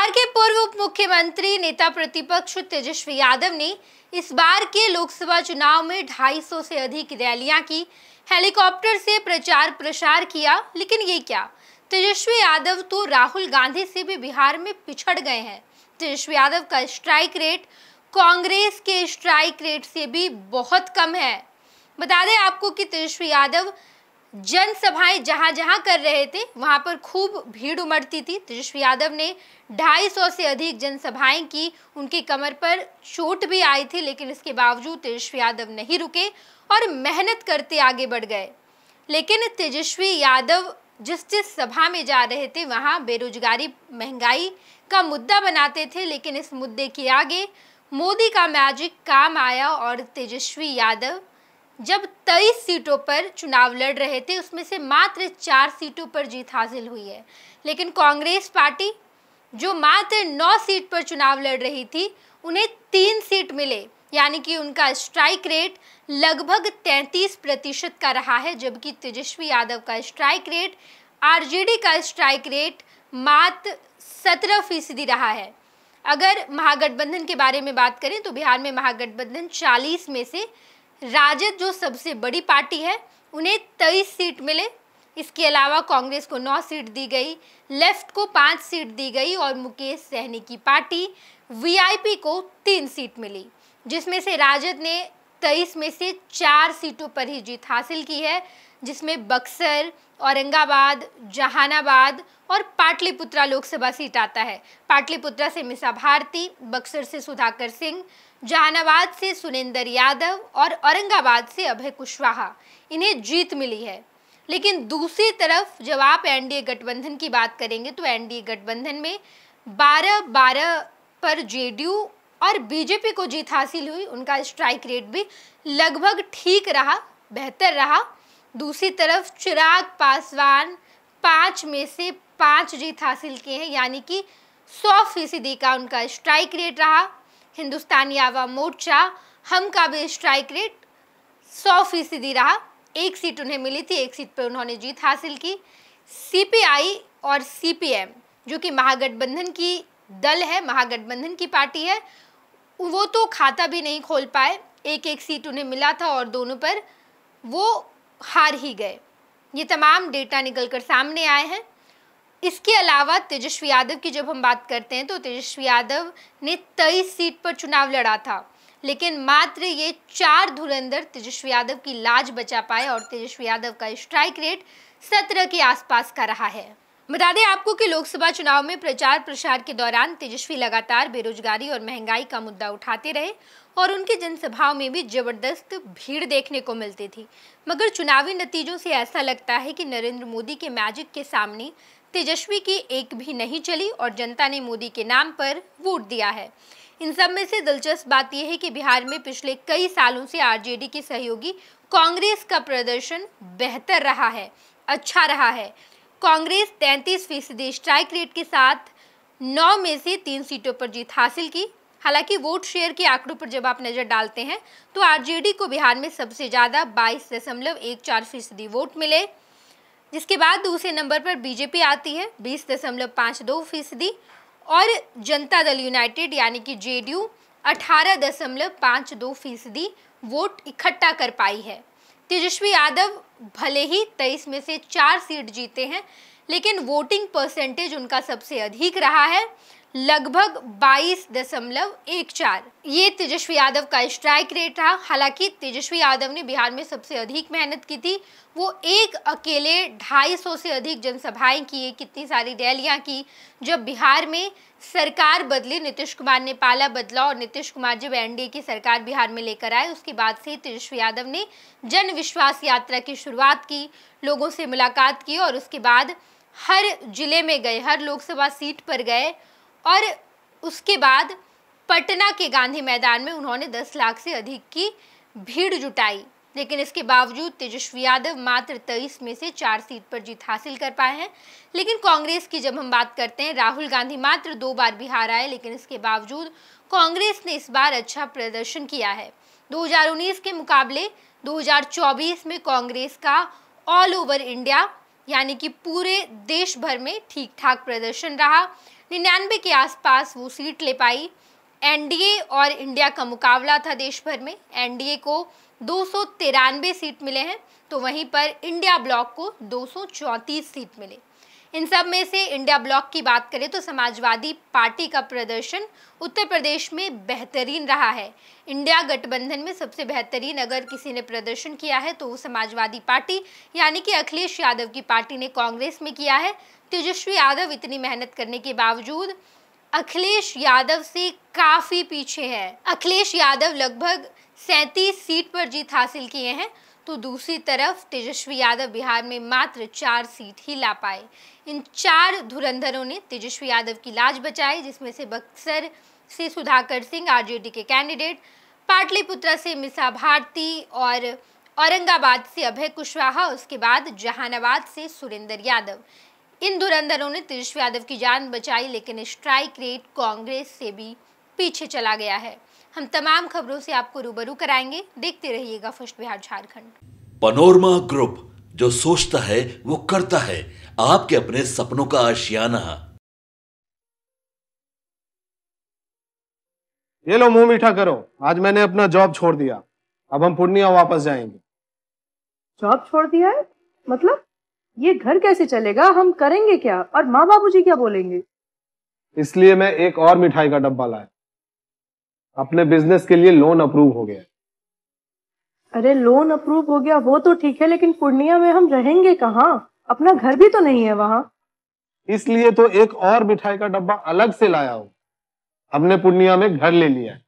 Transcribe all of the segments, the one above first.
बिहार के पूर्व उप मुख्यमंत्री नेता प्रतिपक्ष तेजस्वी यादव ने इस बार के लोकसभा चुनाव में 250 से अधिक रैलियां की, हेलीकॉप्टर से प्रचार प्रसार किया। लेकिन ये क्या, तेजस्वी यादव तो राहुल गांधी से भी बिहार में पिछड़ गए हैं। तेजस्वी यादव का स्ट्राइक रेट कांग्रेस के स्ट्राइक रेट से भी बहुत कम है। बता दें आपको कि तेजस्वी यादव जनसभाएं जहां जहां कर रहे थे वहां पर खूब भीड़ उमड़ती थी। तेजस्वी यादव ने 250 से अधिक जनसभाएं की, उनकी कमर पर चोट भी आई थी, लेकिन इसके बावजूद तेजस्वी यादव नहीं रुके और मेहनत करते आगे बढ़ गए। लेकिन तेजस्वी यादव जिस जिस सभा में जा रहे थे वहां बेरोजगारी, महंगाई का मुद्दा बनाते थे, लेकिन इस मुद्दे के आगे मोदी का मैजिक काम आया और तेजस्वी यादव जब 23 सीटों पर चुनाव लड़ रहे थे उसमें से मात्र 4 सीटों पर जीत हासिल हुई है। लेकिन कांग्रेस पार्टी जो मात्र 9 सीट पर चुनाव लड़ रही थी उन्हें 3 सीट मिले, यानी कि उनका स्ट्राइक रेट लगभग 33% का रहा है, जबकि तेजस्वी यादव का स्ट्राइक रेट, आरजेडी का स्ट्राइक रेट मात्र 17% रहा है। अगर महागठबंधन के बारे में बात करें तो बिहार में महागठबंधन 40 में से राजद जो सबसे बड़ी पार्टी है उन्हें 23 सीट मिले। इसके अलावा कांग्रेस को 9 सीट दी गई, लेफ्ट को 5 सीट दी गई और मुकेश सहनी की पार्टी वीआईपी को 3 सीट मिली, जिसमें से राजद ने 23 में से 4 सीटों पर ही जीत हासिल की है, जिसमें बक्सर, औरंगाबाद, जहानाबाद और पाटलिपुत्रा लोकसभा सीट आता है। पाटलिपुत्रा से मीसा भारती, बक्सर से सुधाकर सिंह, जहानाबाद से सुरेंद्र यादव और औरंगाबाद से अभय कुशवाहा, इन्हें जीत मिली है। लेकिन दूसरी तरफ जब आप एनडीए गठबंधन की बात करेंगे तो एनडीए गठबंधन में 12-12 पर जेडीयू और बीजेपी को जीत हासिल हुई। उनका स्ट्राइक रेट भी लगभग ठीक रहा, बेहतर रहा। दूसरी तरफ चिराग पासवान 5 में से 5 जीत हासिल किए हैं, यानी कि 100% का उनका स्ट्राइक रेट रहा। हिंदुस्तानी आवाम मोर्चा, हम का भी स्ट्राइक रेट 100% रहा। 1 सीट उन्हें मिली थी, 1 सीट पर उन्होंने जीत हासिल की। सीपीआई और सीपीएम जो कि महागठबंधन की दल है, महागठबंधन की पार्टी है, वो तो खाता भी नहीं खोल पाए। 1-1 सीट उन्हें मिला था और दोनों पर वो हार ही गए। ये तमाम डेटा निकल कर सामने आए हैं। इसके अलावा तेजस्वी यादव की जब हम बात करते हैं तो तेजस्वी यादव ने 23 सीट पर चुनाव लड़ा था, लेकिन मात्र ये 4 धुरंधर तेजस्वी यादव की लाज बचा पाए और तेजस्वी यादव का स्ट्राइक रेट 17 के आसपास का रहा है। बता दें आपको कि लोकसभा चुनाव में प्रचार प्रसार के दौरान तेजस्वी लगातार बेरोजगारी और महंगाई का मुद्दा उठाते रहे और उनकी जनसभाओं में भी जबरदस्त भीड़ देखने को मिलती थी। मगर चुनावी नतीजों से ऐसा लगता है कि नरेंद्र मोदी के मैजिक के सामने तेजस्वी की एक भी नहीं चली और जनता ने मोदी के नाम पर वोट दिया है। इन सब में से दिलचस्प बात यह है कि बिहार में पिछले कई सालों से आरजेडी की सहयोगी कांग्रेस का प्रदर्शन बेहतर रहा है, अच्छा रहा है। कांग्रेस 33% स्ट्राइक रेट के साथ 9 में से 3 सीटों पर जीत हासिल की। हालांकि वोट शेयर के आंकड़ों पर जब आप नजर डालते हैं तो आरजेडी को बिहार में सबसे ज्यादा 22.14% वोट मिले, जिसके बाद दूसरे नंबर पर बीजेपी आती है 20.52% और जनता दल यूनाइटेड यानी कि जेडीयू 18.52% वोट इकट्ठा कर पाई है। तेजस्वी यादव भले ही 23 में से 4 सीट जीते हैं, लेकिन वोटिंग परसेंटेज उनका सबसे अधिक रहा है, लगभग 22.14। ये तेजस्वी यादव का स्ट्राइक रेट रहा। हालांकि तेजस्वी यादव ने बिहार में सबसे अधिक मेहनत की थी। वो एक अकेले 250 से अधिक जनसभाएं की, कितनी सारी रैलियां की। जब बिहार में सरकार बदली, नीतीश कुमार ने पाला बदला और नीतीश कुमार जब एनडीए की सरकार बिहार में लेकर आए, उसके बाद से तेजस्वी यादव ने जन विश्वास यात्रा की शुरुआत की, लोगों से मुलाकात की और उसके बाद हर जिले में गए, हर लोकसभा सीट पर गए और उसके बाद पटना के गांधी मैदान में उन्होंने 10 लाख से अधिक की भीड़ जुटाई। लेकिन इसके बावजूद तेजस्वी यादव मात्र 23 में से 4 सीट पर जीत हासिल कर पाए हैं। लेकिन कांग्रेस की जब हम बात करते हैं, राहुल गांधी मात्र 2 बार बिहार आए, लेकिन इसके बावजूद कांग्रेस ने इस बार अच्छा प्रदर्शन किया है। 2019 के मुकाबले 2024 में कांग्रेस का ऑल ओवर इंडिया यानी कि पूरे देश भर में ठीक ठाक प्रदर्शन रहा। 99 के आसपास वो सीट ले पाई। एनडीए और इंडिया का मुकाबला था देश भर में। एनडीए को 293 सीट मिले हैं, तो वहीं पर इंडिया ब्लॉक को 234 सीट मिले। इन सब में से इंडिया ब्लॉक की बात करें तो समाजवादी पार्टी का प्रदर्शन उत्तर प्रदेश में बेहतरीन रहा है। इंडिया गठबंधन में सबसे बेहतरीन अगर किसी ने प्रदर्शन किया है तो वो समाजवादी पार्टी यानी कि अखिलेश यादव की पार्टी ने कांग्रेस में किया है। तेजस्वी यादव इतनी मेहनत करने के बावजूद अखिलेश यादव से काफ़ी पीछे है। अखिलेश यादव लगभग 37 सीट पर जीत हासिल किए हैं, तो दूसरी तरफ तेजस्वी यादव बिहार में मात्र 4 सीट ही ला पाए। इन 4 धुरंधरों ने तेजस्वी यादव की लाज बचाई, जिसमें से बक्सर से सुधाकर सिंह आरजेडी के कैंडिडेट, पाटलिपुत्रा से मिसा भारती और औरंगाबाद से अभय कुशवाहा, उसके बाद जहानाबाद से सुरेंद्र यादव। इन धुरंधरों ने तेजस्वी यादव की जान बचाई, लेकिन स्ट्राइक रेट कांग्रेस से भी पीछे चला गया है। हम तमाम खबरों से आपको रूबरू कराएंगे, देखते रहिएगा first Bihar Jharkhand. Panorama group, जो सोचता है वो करता है, आपके अपने सपनों का आशियाना। ये लो मुंह मीठा करो, आज मैंने अपना जॉब छोड़ दिया, अब हम पूर्णिया वापस जाएंगे। जॉब छोड़ दिया है? मतलब ये घर कैसे चलेगा? हम करेंगे क्या? और माँ बाबूजी क्या बोलेंगे? इसलिए मैं एक और मिठाई का डब्बा लाया। अपने बिजनेस के लिए लोन अप्रूव हो गया। अरे लोन अप्रूव हो गया वो तो ठीक है, लेकिन पूर्णिया में हम रहेंगे कहाँ? अपना घर भी तो नहीं है वहाँ। इसलिए तो एक और मिठाई का डब्बा अलग से लाया हूँ। हमने पूर्णिया में घर ले लिया है,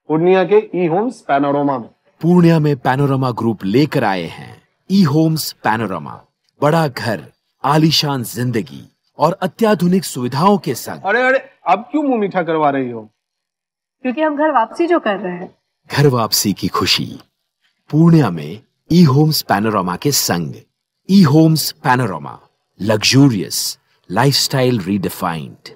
पूर्णिया के ई होम्स पैनोरमा में। पूर्णिया में पैनोरमा ग्रुप लेकर आए हैं ई होम्स पैनोरमा। बड़ा घर, आलीशान जिंदगी और अत्याधुनिक सुविधाओं के संग। अरे अरे, अब क्यों मुंह मीठा करवा रही हो? क्योंकि हम घर वापसी जो कर रहे हैं। घर वापसी की खुशी पूर्णिया में ई होम्स पैनोरमा के संग। ई Homes Panorama, luxurious lifestyle redefined.